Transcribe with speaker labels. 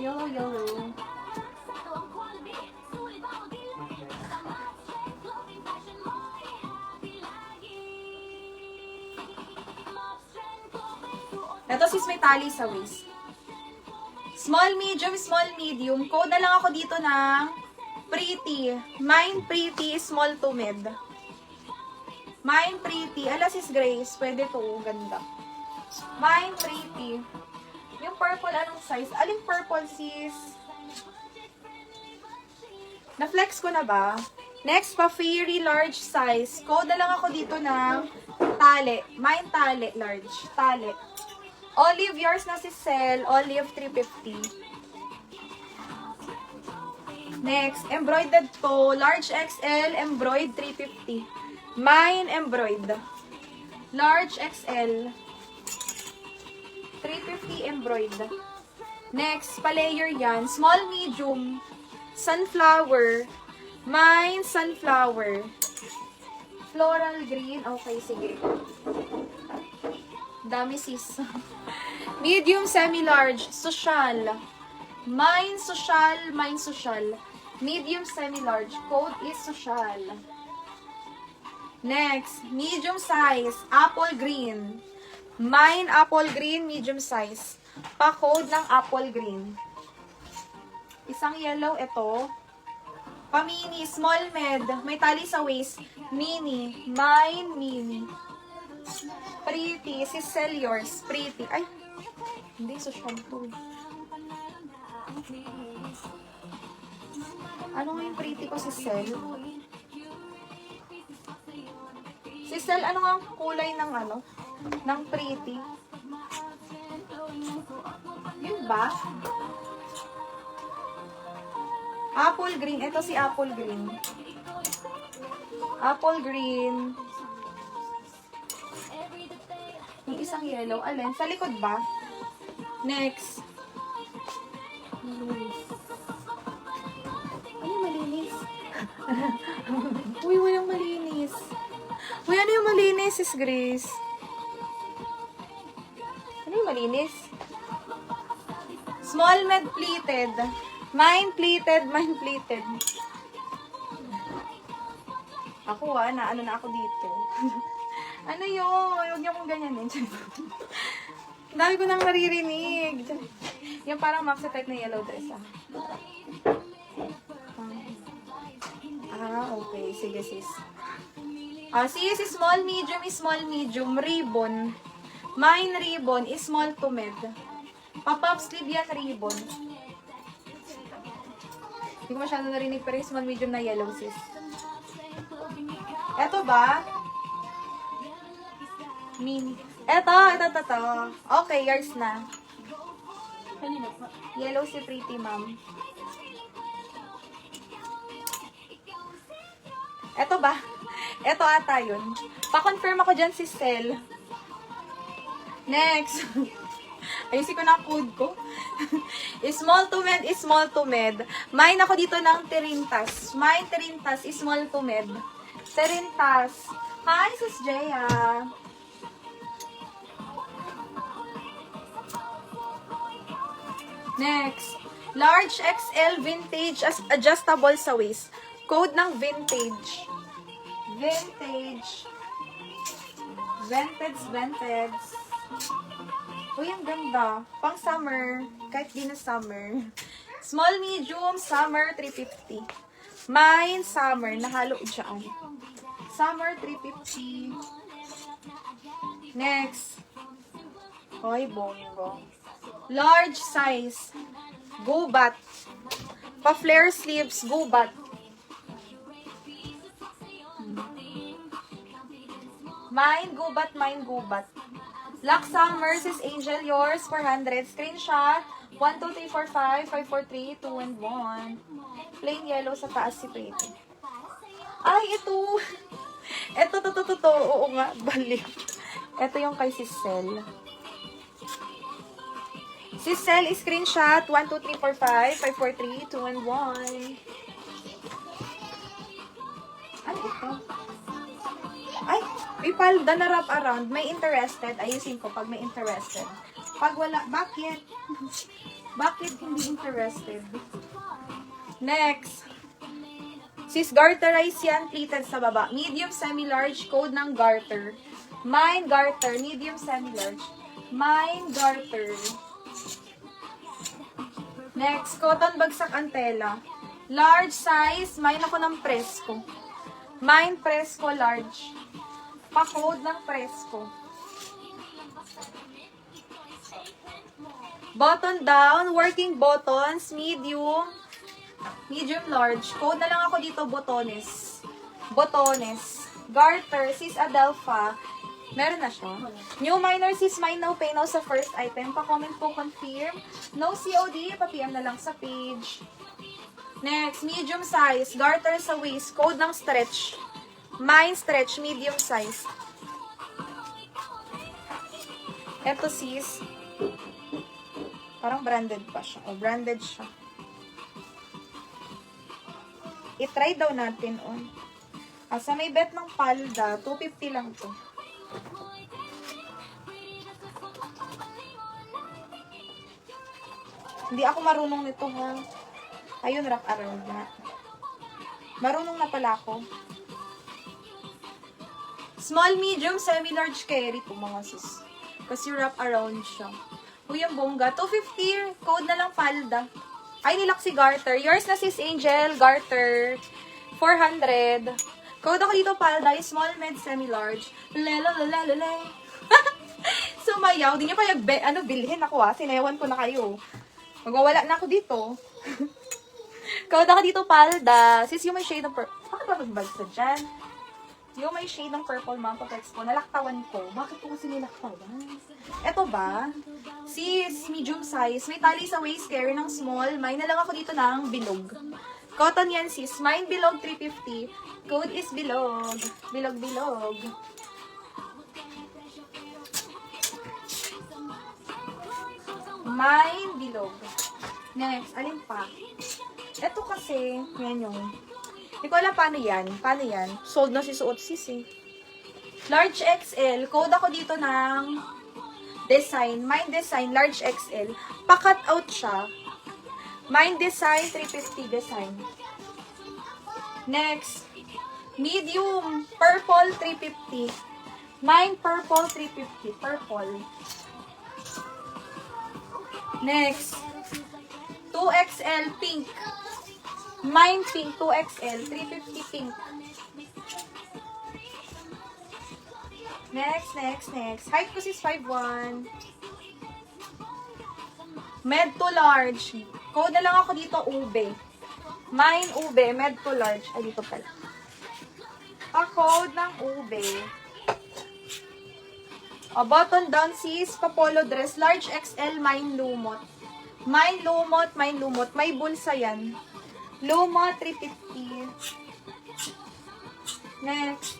Speaker 1: Yellow, yellow. Ito sis may tali sa waist. Small, medium. Code na lang ako dito ng pretty. Mine pretty, small to mid. Mine pretty. Ala sis Grace, pwede to. Ganda. Mine pretty. Yung purple, anong size? Aling purple sis? Na-flex ko na ba? Next, pa fairy large size. Code na lang ako dito ng tali. Mine tali, large. Tali. Olive, yours na si Cel. Olive, 350. Next, embroidered to. Large XL, embroidered, 350. Mine, embroidered. Large XL. 350 embroidered. Next, pa-layer yan. Small, medium. Sunflower. Mine, sunflower. Floral green. Okay, sige. Dami sis. Medium, semi-large. Social. Mine, social. Mine, social. Medium, semi-large. Code is social. Next, medium size. Apple green. Mine, apple green, medium size. Pa-code ng apple green. Isang yellow, ito. Pa-mini, small med. May tali sa waist. Mini. Mine, mini. Pretty. Si Cel yours. Pretty. Ay. Hindi, social to. Ano nga yung pretty ko si Cel? Si Cel, ano nga ang kulay ng ano? Ng pretty. Yun ba? Apple green. Ito si apple green. Apple green. Yung isang yellow. Alin? Sa likod ba? Next. Ano yung malinis? Uy, walang malinis. Uy, ano yung malinis, sis Grace? Ano yung malinis? Small med pleated. Mine pleated, mine pleated. Ako na ano na ako dito. Ano yun? Huwag niyo akong ganyanin. Ang dami ko nang naririnig. Yung parang maxi type na yellow dress okay. Sige sis. Sis, small, medium, ribbon. Mine ribbon is small to mid. Pop-up sleeve yan, ribbon. Hindi ko masyado narinig pero yung small, medium na yellow, sis. Eto ba? Mini. Eto. Okay, yours na. Yellow si pretty, ma'am. Eto ba? Eto ata yun. Pa-confirm ako dyan si Cel. Next. Ayusin ko na ang code ko. Small to med. Mine ako dito ng Terintas. Mine Terintas is small to med. Terintas. Hi, Sis Jaya. Next. Large XL vintage as adjustable sa waist. Code ng vintage. Vintage. Uy, ang ganda. Pang summer. Kahit di na summer. Small, medium, summer, 350. Mine, summer. Nahalo dyan. Summer, 350. Next. Hoy, bongo. Large size. Gubat. Pa-flare sleeves. Gubat. Mine, gubat. Black Summers is Angel, yours, 400. Screenshot, 1, 2, 3, 4, 5, 5, 4, 3, 2, and 1. Plain yellow sa taas si Pretty. Ay, ito. Ito. Oo nga, balik. Ito yung kay si Cel. Si Cel, screenshot, 1, 2, 3, 4, 5, 5, 4, 3, 2, and 1. Ano ito? Ay, ipalda na wrap around. May interested. Ayusin ko pag may interested. Pag wala, bakit? Bakit hindi interested? Next. Sis, garterize yan, pleated sa baba. Medium, semi-large, code ng garter. Mine, garter. Medium, semi-large. Mine, garter. Next, cotton bagsak ang tela. Large size, mine ako ng Presco. Mine, Presco, large. Pa-code ng Presco. Button down, working buttons, medium, large. Code na lang ako dito, botones. Botones. Garter, sis Adelpha. Meron na siya. New minor, sis mine, no pay, no sa first item. Pa-comment po, confirm. No COD, pa-PM na lang sa page. Next, medium size. Garter sa waist. Code ng stretch. Mine, stretch, medium size. Eto, sis. Parang branded pa siya. O, branded siya. I-try daw natin, o. Sa may bet ng palda, 250 lang to. Hindi ako marunong nito, ha. Ayun, wrap around na. Marunong na pala ako. Small, medium, semi-large carry po, mga sis. Kasi wrap around siya. Uy, ang bongga. 250. Code na lang palda. Ay, nilak si garter. Yours na, sis Angel. Garter. 400. Code ako dito palda. Small, med, semi-large. Lelolololole. Sumayaw. Di niyo pa bilhin ako, ha. Sinayawan ko na kayo. Magwawala na ako dito. Code ako dito palda. Sis, yung may shade ng purple. Bakit ba magbagsa dyan? Yung may shade ng purple, mga pa-flex ko. Nalaktawan ko. Bakit ko kasi nilaktawan? Eto ba? Sis, medium size. May tali sa waist, carry ng small. Mine na lang ako dito ng bilog. Cotton yan, sis. Mine bilog, 350. Code is bilog. Bilog, bilog. Mine bilog. Next, alin pa? Eto kasi, yan yung... Hindi ko alam paano yan. Paano yan? Sold na si suot sis eh. Large XL. Code ako dito ng design. Mine design, large XL. Pa-cut out siya. Mine design, 350 design. Next. Medium. Purple, 350. Mine purple, 350. Purple. Next. 2XL pink. Mine pink, 2XL, 350 pink. Next. Height ko is 5'1". Med to large. Code na lang ako dito, ube. Mine, ube, med to large. Ay, dito pala. Pa-code ng ube. Button down, sis, pa-polo dress. Large XL, mine lumot. Mine lumot. May bulsa yan. Lumot, 350. Next.